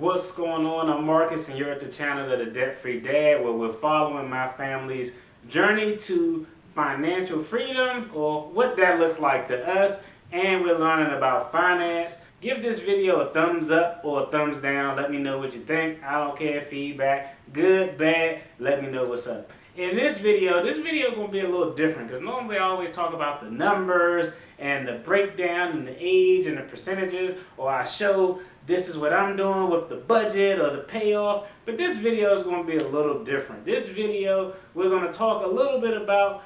What's going on? I'm Marcus, and you're at the channel of the Debt-Free Dad, where we're following my family's journey to financial freedom, or what that looks like to us, and we're learning about finance. Give this video a thumbs up or a thumbs down. Let me know what you think. I don't care, feedback, good, bad, let me know what's up. In this video is going to be a little different, because normally I always talk about the numbers and the breakdown and the age and the percentages, or I show this is what I'm doing with the budget or the payoff. But this video is going to be a little different. This video, we're going to talk a little bit about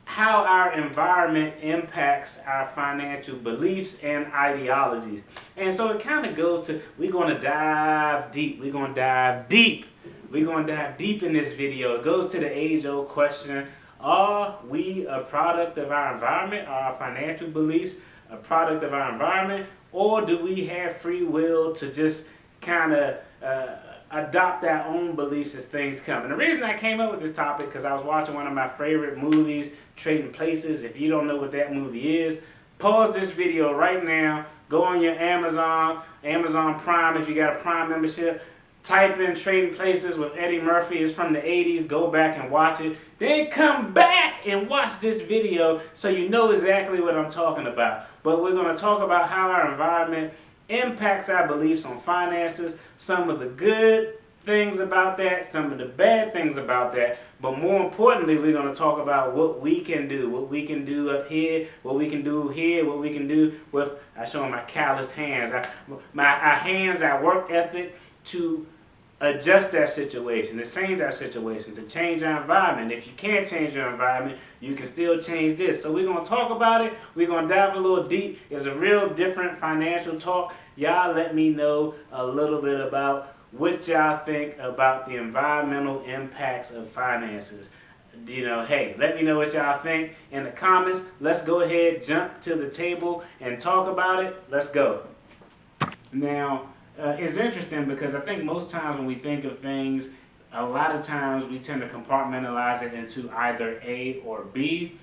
how our environment impacts our financial beliefs and ideologies. And so it kind of goes to, we're going to dive deep. We're going to dive deep. We're going to dive deep in this video. It goes to the age-old question: are we a product of our environment? Are our financial beliefs a product of our environment? Or do we have free will to just kind of adopt our own beliefs as things come? And the reason I came up with this topic, because I was watching one of my favorite movies, Trading Places. If you don't know what that movie is, pause this video right now. Go on your Amazon Prime, if you got a Prime membership. Type in Trading Places with Eddie Murphy. It's from the 80s. Go back and watch it. Then come back and watch this video so you know exactly what I'm talking about. But we're going to talk about how our environment impacts our beliefs on finances, some of the good things about that, some of the bad things about that. But more importantly, we're going to talk about what we can do up here, what we can do here, what we can do with, I show my calloused hands, our work ethic to adjust that situation, to change our situation, to change our environment. If you can't change your environment, you can still change this. So we're going to talk about it. We're going to dive a little deep. It's a real different financial talk. Y'all let me know a little bit about what y'all think about the environmental impacts of finances. Hey, let me know what y'all think in the comments. Let's go ahead, jump to the table and talk about it. Let's go. Now, it's interesting because I think most times when we think of things, a lot of times we tend to compartmentalize it into either A or B.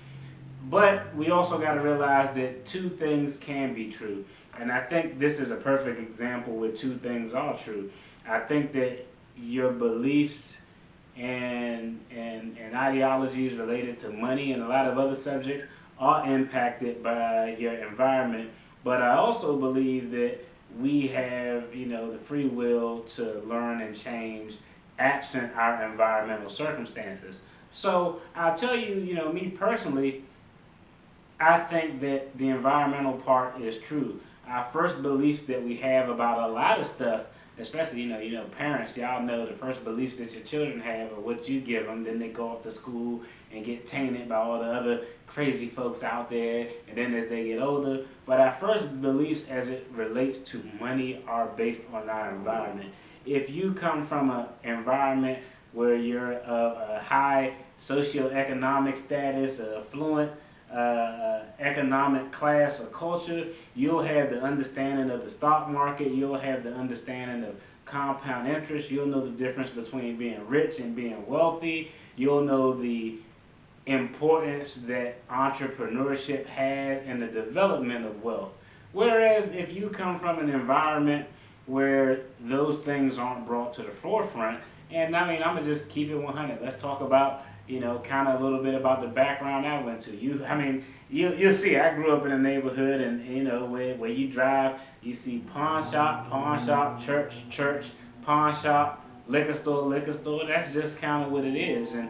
But we also got to realize that two things can be true. And I think this is a perfect example where two things are true. I think that your beliefs and ideologies related to money and a lot of other subjects are impacted by your environment. But I also believe that we have, the free will to learn and change absent our environmental circumstances. So I'll tell you, me personally, I think that the environmental part is true. Our first beliefs that we have about a lot of stuff, especially, parents, y'all know the first beliefs that your children have are what you give them. Then they go off to school and get tainted by all the other crazy folks out there. And then as they get older, but our first beliefs as it relates to money are based on our environment. If you come from an environment where you're of a high socioeconomic status, affluent economic class or culture, you'll have the understanding of the stock market, you'll have the understanding of compound interest, you'll know the difference between being rich and being wealthy, you'll know the importance that entrepreneurship has in the development of wealth. Whereas if you come from an environment where those things aren't brought to the forefront, and I'm going to just keep it 100. Let's talk about kind of a little bit about the background I went to. You'll see, I grew up in a neighborhood, and where you drive, you see pawn shop, church, pawn shop, liquor store. That's just kind of what it is. And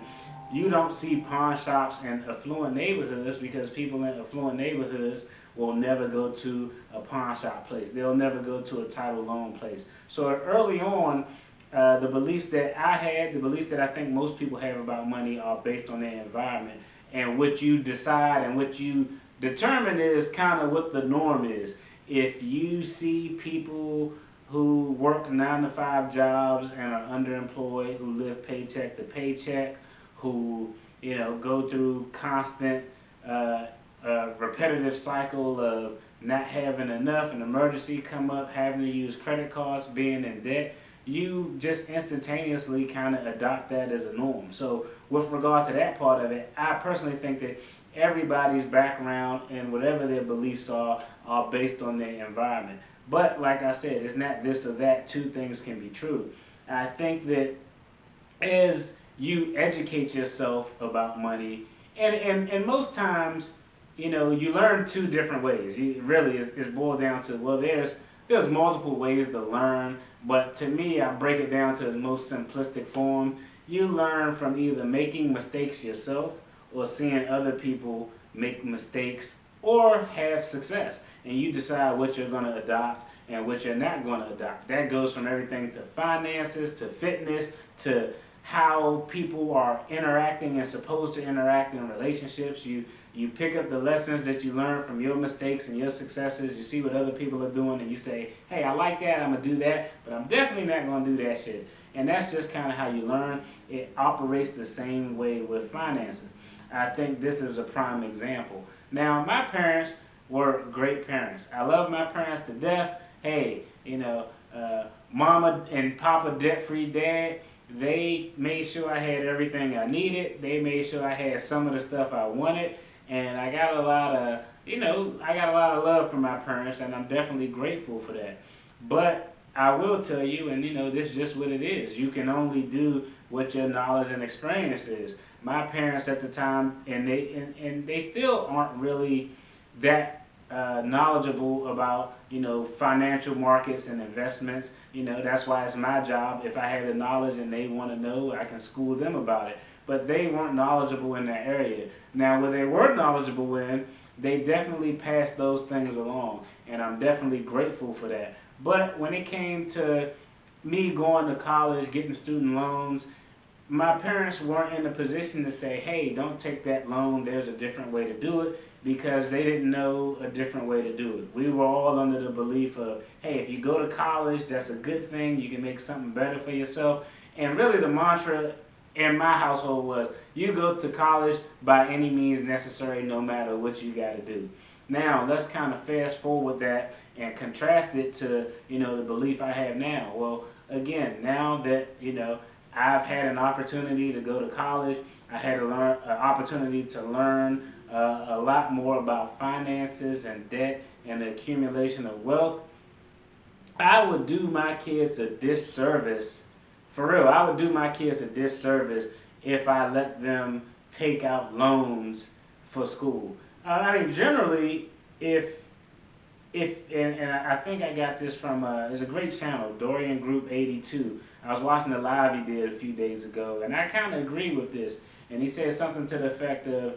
you don't see pawn shops in affluent neighborhoods because people in affluent neighborhoods will never go to a pawn shop place. They'll never go to a title loan place. So early on, the beliefs that I had, the beliefs that I think most people have about money are based on their environment. And what you decide and what you determine is kind of what the norm is. If you see people who work 9-to-5 jobs and are underemployed, who live paycheck to paycheck, who go through constant repetitive cycle of not having enough, an emergency come up, having to use credit cards, being in debt, you just instantaneously kind of adopt that as a norm. So with regard to that part of it, I personally think that everybody's background and whatever their beliefs are based on their environment. But like I said, it's not this or that. Two things can be true. I think that as you educate yourself about money, and most times, you learn two different ways. You really is boiled down to, well, there's multiple ways to learn, but to me, I break it down to the most simplistic form. You learn from either making mistakes yourself or seeing other people make mistakes or have success, and you decide what you're going to adopt and what you're not going to adopt. That goes from everything to finances, to fitness, to how people are interacting and supposed to interact in relationships. You pick up the lessons that you learn from your mistakes and your successes. You see what other people are doing, and you say, "Hey, I like that. I'm gonna do that, but I'm definitely not gonna do that shit." And that's just kind of how you learn. It operates the same way with finances. I think this is a prime example. Now, my parents were great parents. I love my parents to death. Hey, Mama and Papa Debt-Free Dad, they made sure I had everything I needed. They made sure I had some of the stuff I wanted, and I got a lot of love from my parents, and I'm definitely grateful for that. But I will tell you, and this is just what it is. You can only do what your knowledge and experience is. My parents at the time, and they still aren't really that knowledgeable about financial markets and investments. That's why it's my job. If I have the knowledge and they want to know, I can school them about it. But they weren't knowledgeable in that area. Now, what they were knowledgeable in, they definitely passed those things along, and I'm definitely grateful for that. But when it came to me going to college, getting student loans, my parents weren't in a position to say, "Hey, don't take that loan, there's a different way to do it," because they didn't know a different way to do it. We were all under the belief of, "Hey, if you go to college, that's a good thing, you can make something better for yourself." And really the mantra in my household was, you go to college by any means necessary, no matter what you got to do. Now, let's kind of fast forward that and contrast it to, the belief I have now. Well, again, now that, I've had an opportunity to go to college. I had an opportunity to learn a lot more about finances and debt and the accumulation of wealth. I would do my kids a disservice. For real, I would do my kids a disservice if I let them take out loans for school. I mean, generally, and I think I got this from it's a great channel, Dorian Group 82. I was watching the live he did a few days ago, and I kind of agree with this. And he said something to the effect of,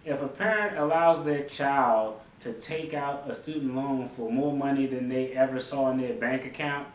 if a parent allows their child to take out a student loan for more money than they ever saw in their bank account,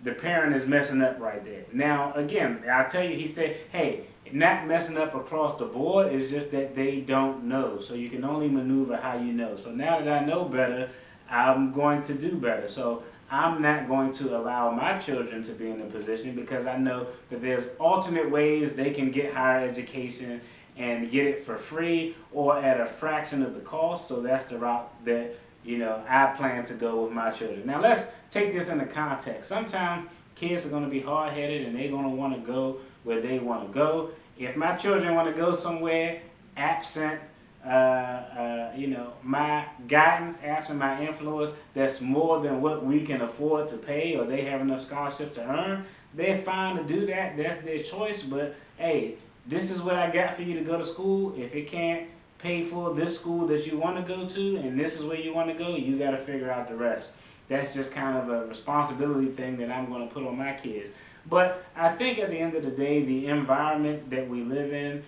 the parent is messing up right there. Now, again, I'll tell you, he said, hey, not messing up across the board, it's just that they don't know. So you can only maneuver how you know. So now that I know better, I'm going to do better. So I'm not going to allow my children to be in a position, because I know that there's alternate ways they can get higher education and get it for free or at a fraction of the cost. So that's the route that I plan to go with my children. Now let's take this into context. Sometimes kids are going to be hard-headed and they're going to want to go where they want to go. If my children want to go somewhere absent my guidance, absent my influence, that's more than what we can afford to pay, or they have enough scholarships to earn, they're fine to do that. That's their choice. But hey, this is what I got for you to go to school. If it can't pay for this school that you want to go to, and this is where you want to go, you got to figure out the rest. That's just kind of a responsibility thing that I'm going to put on my kids. But I think at the end of the day, the environment that we live in,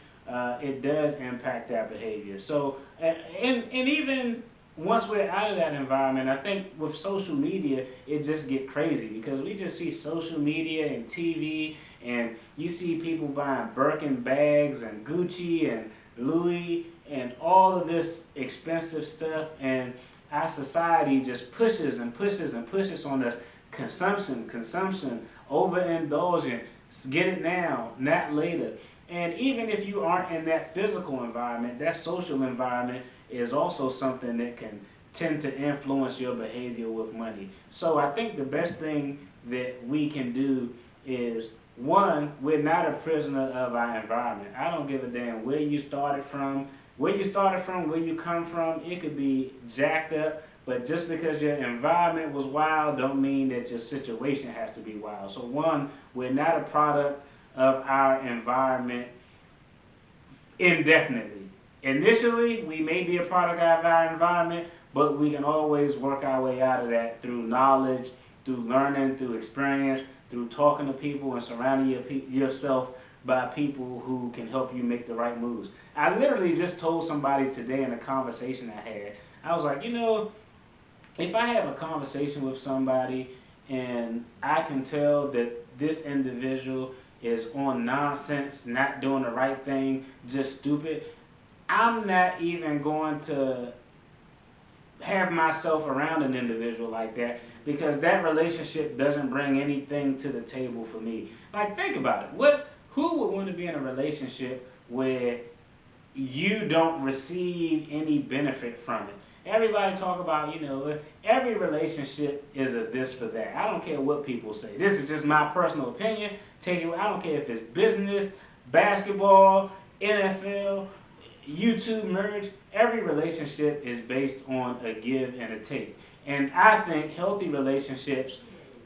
it does impact our behavior. So, and even once we're out of that environment, I think with social media, it just get crazy, because we just see social media and TV, and you see people buying Birkin bags and Gucci and Louis and all of this expensive stuff, and our society just pushes and pushes and pushes on us. Consumption, overindulgent, get it now, not later. And even if you aren't in that physical environment, that social environment is also something that can tend to influence your behavior with money. So I think the best thing that we can do is, one, we're not a prisoner of our environment. I don't give a damn where you started from, where you come from. It could be jacked up, But just because your environment was wild don't mean that your situation has to be wild. So one, we're not a product of our environment indefinitely. Initially, we may be a product of our environment, but we can always work our way out of that through knowledge, through learning, through experience, through talking to people and surrounding yourself by people who can help you make the right moves. I literally just told somebody today in a conversation I had, I was like, if I have a conversation with somebody and I can tell that this individual is on nonsense, not doing the right thing, just stupid, I'm not even going to have myself around an individual like that because that relationship doesn't bring anything to the table for me. Like, think about it. Who would want to be in a relationship where you don't receive any benefit from it? Everybody talk about, every relationship is a this for that. I don't care what people say. This is just my personal opinion. Take it. I don't care if it's business, basketball, NFL, YouTube merge. Every relationship is based on a give and a take. And I think healthy relationships,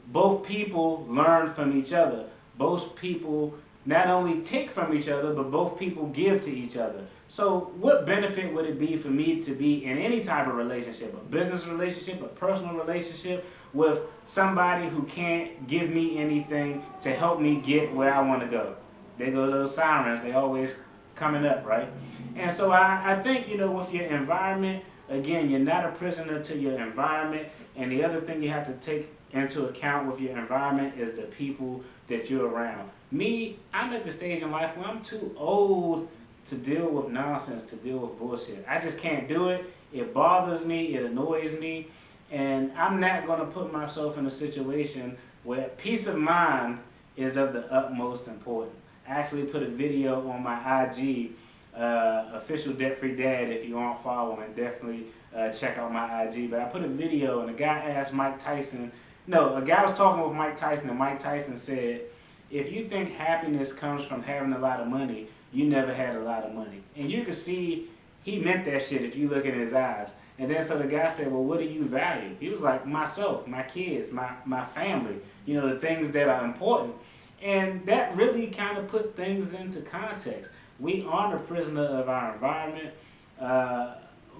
both people learn from each other. Both people not only take from each other, but both people give to each other. So what benefit would it be for me to be in any type of relationship, a business relationship, a personal relationship, with somebody who can't give me anything to help me get where I want to go? There go those sirens. They always coming up, right? And so I think, with your environment, again, you're not a prisoner to your environment. And the other thing you have to take into account with your environment is the people that you're around. Me, I'm at the stage in life where I'm too old to deal with nonsense, to deal with bullshit. I just can't do it. It bothers me. It annoys me. And I'm not going to put myself in a situation where peace of mind is of the utmost importance. I actually put a video on my IG, official DebtFree Dad. If you aren't following, definitely check out my IG. But I put a video, and a guy asked Mike Tyson. No, a guy was talking with Mike Tyson, and Mike Tyson said, "If you think happiness comes from having a lot of money, you never had a lot of money." And you can see he meant that shit if you look in his eyes. And then so the guy said, "Well, what do you value?" He was like, "Myself, my kids, my family, the things that are important." And that really kind of put things into context. We aren't a prisoner of our environment.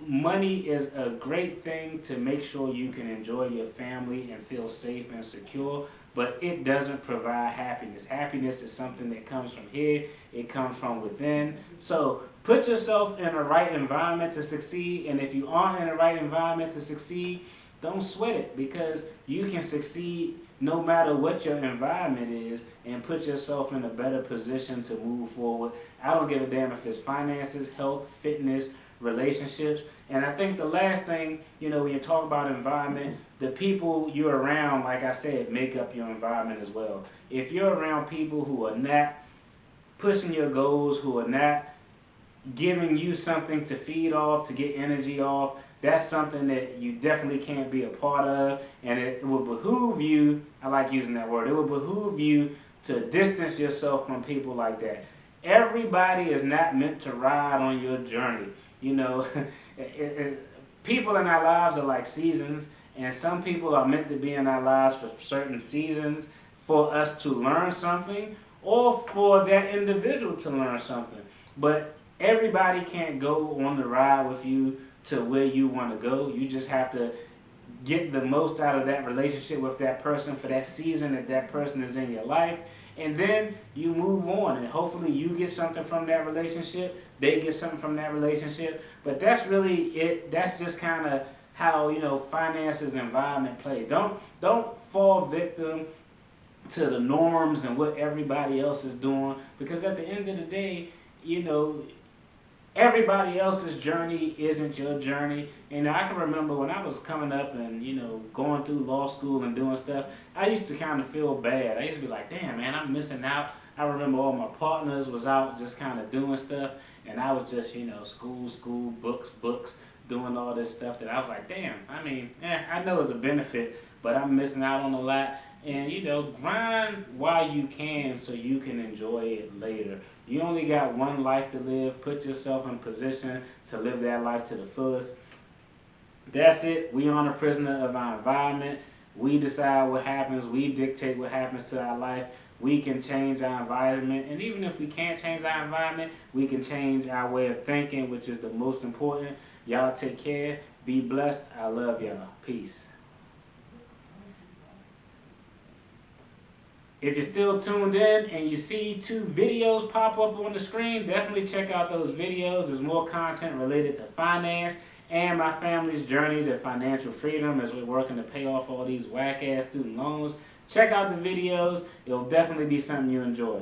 Money is a great thing to make sure you can enjoy your family and feel safe and secure, but it doesn't provide happiness. Happiness is something that comes from here. It comes from within. So put yourself in the right environment to succeed, and if you aren't in the right environment to succeed, don't sweat it, because you can succeed no matter what your environment is and put yourself in a better position to move forward. I don't give a damn if it's finances, health, fitness, relationships. And I think the last thing, when you talk about environment, the people you're around, like I said, make up your environment as well. If you're around people who are not pushing your goals, who are not giving you something to feed off, to get energy off, that's something that you definitely can't be a part of. And it will behoove you, I like using that word, it will behoove you to distance yourself from people like that. Everybody is not meant to ride on your journey. People in our lives are like seasons, and some people are meant to be in our lives for certain seasons for us to learn something, or for that individual to learn something. But everybody can't go on the ride with you to where you want to go. You just have to get the most out of that relationship with that person for that season that that person is in your life. And then you move on, and hopefully you get something from that relationship, they get something from that relationship. But that's really it. That's just kind of how finances, environment play. Don't fall victim to the norms and what everybody else is doing, because at the end of the day, everybody else's journey isn't your journey. And I can remember when I was coming up and, going through law school and doing stuff, I used to kind of feel bad. I used to be like, damn, man, I'm missing out. I remember all my partners was out just kind of doing stuff, and I was just, school, books, doing all this stuff that I was like, damn, I know it's a benefit, but I'm missing out on a lot. And, grind while you can so you can enjoy it later. You only got one life to live. Put yourself in position to live that life to the fullest. That's it. We aren't a prisoner of our environment. We decide what happens. We dictate what happens to our life. We can change our environment. And even if we can't change our environment, we can change our way of thinking, which is the most important. Y'all take care. Be blessed. I love y'all. Peace. If you're still tuned in and you see 2 videos pop up on the screen, definitely check out those videos. There's more content related to finance and my family's journey to financial freedom as we're working to pay off all these whack-ass student loans. Check out the videos. It'll definitely be something you enjoy.